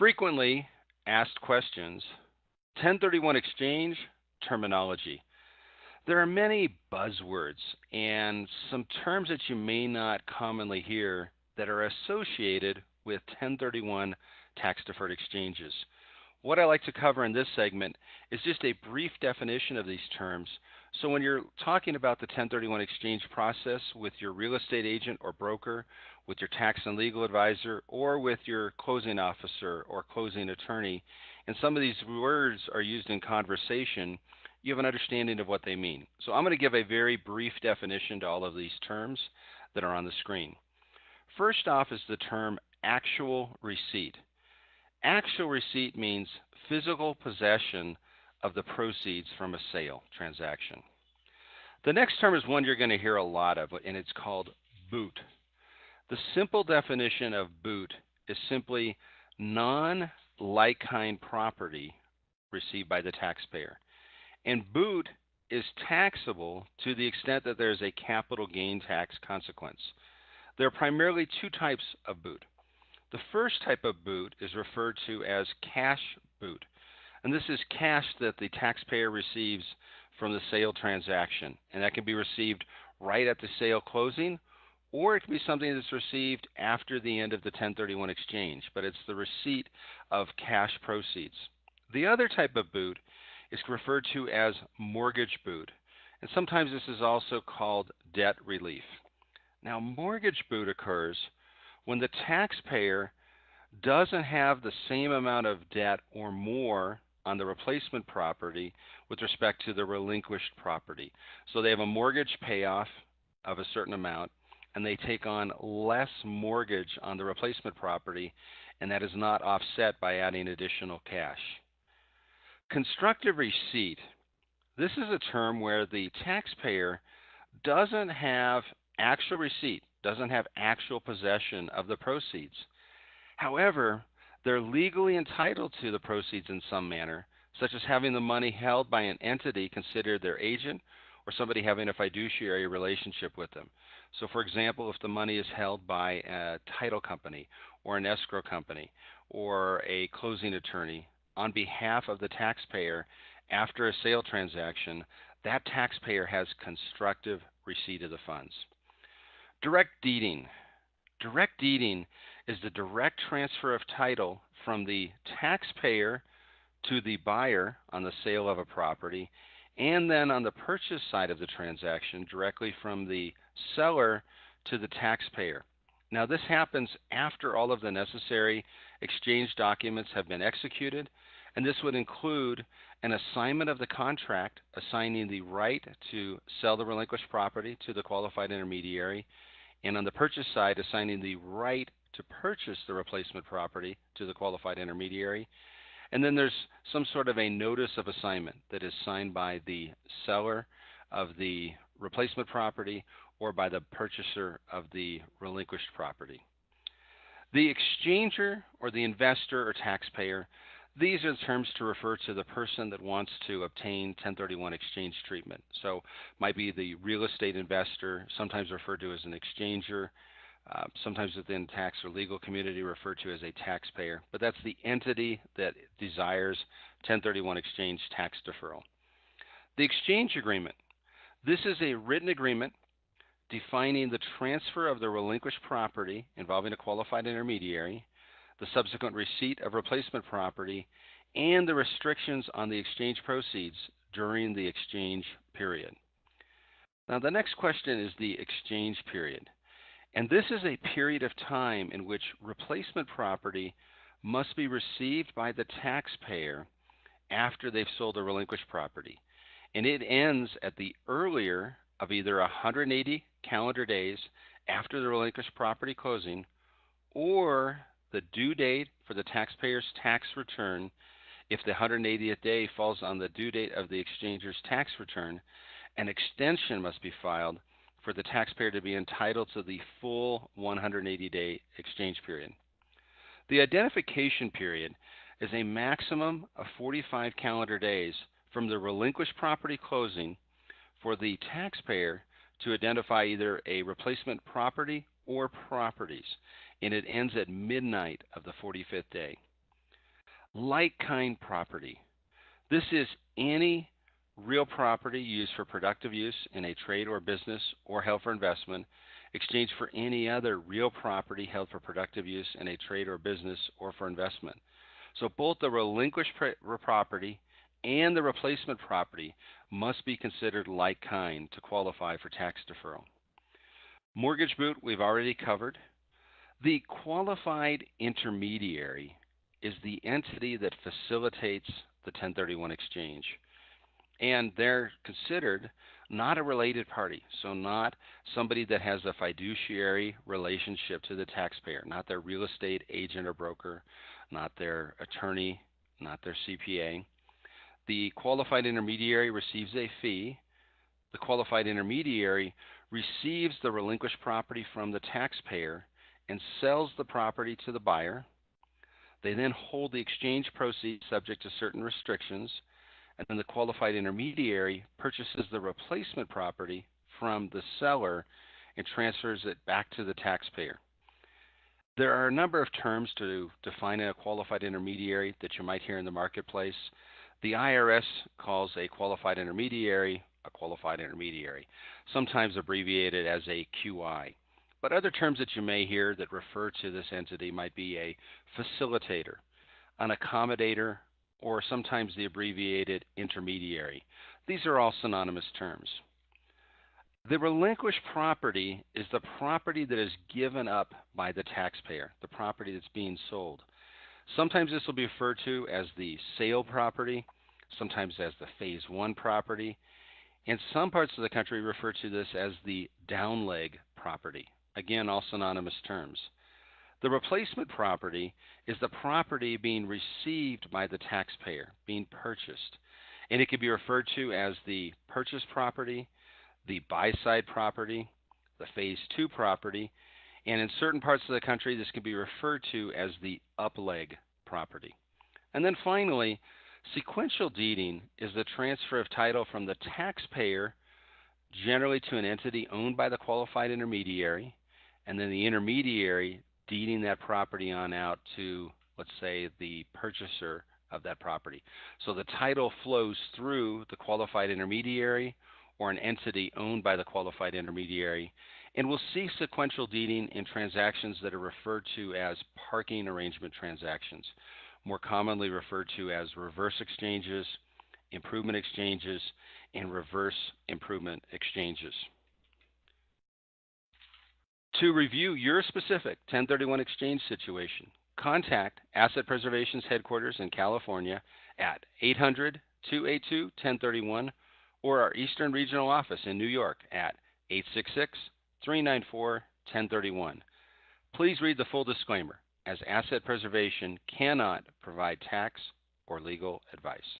Frequently asked questions. 1031 exchange terminology. There are many buzzwords and some terms that you may not commonly hear that are associated with 1031 tax-deferred exchanges. What I like to cover in this segment is just a brief definition of these terms. So when you're talking about the 1031 exchange process with your real estate agent or broker, with your tax and legal advisor, or with your closing officer or closing attorney, and some of these words are used in conversation, you have an understanding of what they mean. So I'm going to give a very brief definition to all of these terms that are on the screen. First off is the term actual receipt. Actual receipt means physical possession of the proceeds from a sale transaction. The next term is one you're going to hear a lot of, and it's called boot. The simple definition of boot is simply non-like-kind property received by the taxpayer. And boot is taxable to the extent that there is a capital gain tax consequence. There are primarily two types of boot. The first type of boot is referred to as cash boot, and this is cash that the taxpayer receives from the sale transaction, and that can be received right at the sale closing, or it can be something that's received after the end of the 1031 exchange, but it's the receipt of cash proceeds. The other type of boot is referred to as mortgage boot, and sometimes this is also called debt relief. Now, mortgage boot occurs when the taxpayer doesn't have the same amount of debt or more on the replacement property with respect to the relinquished property. So they have a mortgage payoff of a certain amount, and they take on less mortgage on the replacement property, and that is not offset by adding additional cash. Constructive receipt. This is a term where the taxpayer doesn't have actual receipt, doesn't have actual possession of the proceeds. However, they're legally entitled to the proceeds in some manner, such as having the money held by an entity considered their agent or somebody having a fiduciary relationship with them. So, for example, if the money is held by a title company or an escrow company or a closing attorney on behalf of the taxpayer after a sale transaction, that taxpayer has constructive receipt of the funds. Direct deeding. Direct deeding is the direct transfer of title from the taxpayer to the buyer on the sale of a property, and then on the purchase side of the transaction, directly from the seller to the taxpayer. Now, this happens after all of the necessary exchange documents have been executed, and this would include an assignment of the contract, assigning the right to sell the relinquished property to the qualified intermediary, and on the purchase side, assigning the right to purchase the replacement property to the qualified intermediary. And then there's some sort of a notice of assignment that is signed by the seller of the replacement property or by the purchaser of the relinquished property. The exchanger or the investor or taxpayer, these are the terms to refer to the person that wants to obtain 1031 exchange treatment. So might be the real estate investor, sometimes referred to as an exchanger, sometimes within tax or legal community referred to as a taxpayer, but that's the entity that desires 1031 exchange tax deferral. The exchange agreement. This is a written agreement defining the transfer of the relinquished property involving a qualified intermediary, the subsequent receipt of replacement property, and the restrictions on the exchange proceeds during the exchange period. Now, the next question is the exchange period. And this is a period of time in which replacement property must be received by the taxpayer after they've sold the relinquished property. And it ends at the earlier of either 180 calendar days after the relinquished property closing, or the due date for the taxpayer's tax return if the 180th day falls on the due date of the exchanger's tax return. An extension must be filed for the taxpayer to be entitled to the full 180-day exchange period. The identification period is a maximum of 45 calendar days from the relinquished property closing for the taxpayer to identify either a replacement property or properties, and it ends at midnight of the 45th day. Like-kind property. This is any real property used for productive use in a trade or business or held for investment, exchanged for any other real property held for productive use in a trade or business or for investment. So both the relinquished property and the replacement property must be considered like kind to qualify for tax deferral. Mortgage boot we've already covered. The qualified intermediary is the entity that facilitates the 1031 exchange. And they're considered not a related party, so not somebody that has a fiduciary relationship to the taxpayer, not their real estate agent or broker, not their attorney, not their CPA. The qualified intermediary receives a fee. The qualified intermediary receives the relinquished property from the taxpayer and sells the property to the buyer. They then hold the exchange proceeds subject to certain restrictions, and then the qualified intermediary purchases the replacement property from the seller and transfers it back to the taxpayer. There are a number of terms to define a qualified intermediary that you might hear in the marketplace. The IRS calls a qualified intermediary, sometimes abbreviated as a QI. But other terms that you may hear that refer to this entity might be a facilitator, an accommodator, or sometimes the abbreviated intermediary. These are all synonymous terms. The relinquished property is the property that is given up by the taxpayer, the property that's being sold. Sometimes this will be referred to as the sale property, sometimes as the phase one property, and some parts of the country refer to this as the downleg property. Again, all synonymous terms. The replacement property is the property being received by the taxpayer, being purchased. And it can be referred to as the purchase property, the buy-side property, the phase two property, and in certain parts of the country this can be referred to as the upleg property. And then finally, sequential deeding is the transfer of title from the taxpayer generally to an entity owned by the qualified intermediary, and then the intermediary deeding that property on out to, let's say, the purchaser of that property. So the title flows through the qualified intermediary or an entity owned by the qualified intermediary, and we'll see sequential deeding in transactions that are referred to as parking arrangement transactions, more commonly referred to as reverse exchanges, improvement exchanges, and reverse improvement exchanges. To review your specific 1031 exchange situation, contact Asset Preservation's headquarters in California at 800-282-1031 or our Eastern Regional Office in New York at 866-394-1031. Please read the full disclaimer, as Asset Preservation cannot provide tax or legal advice.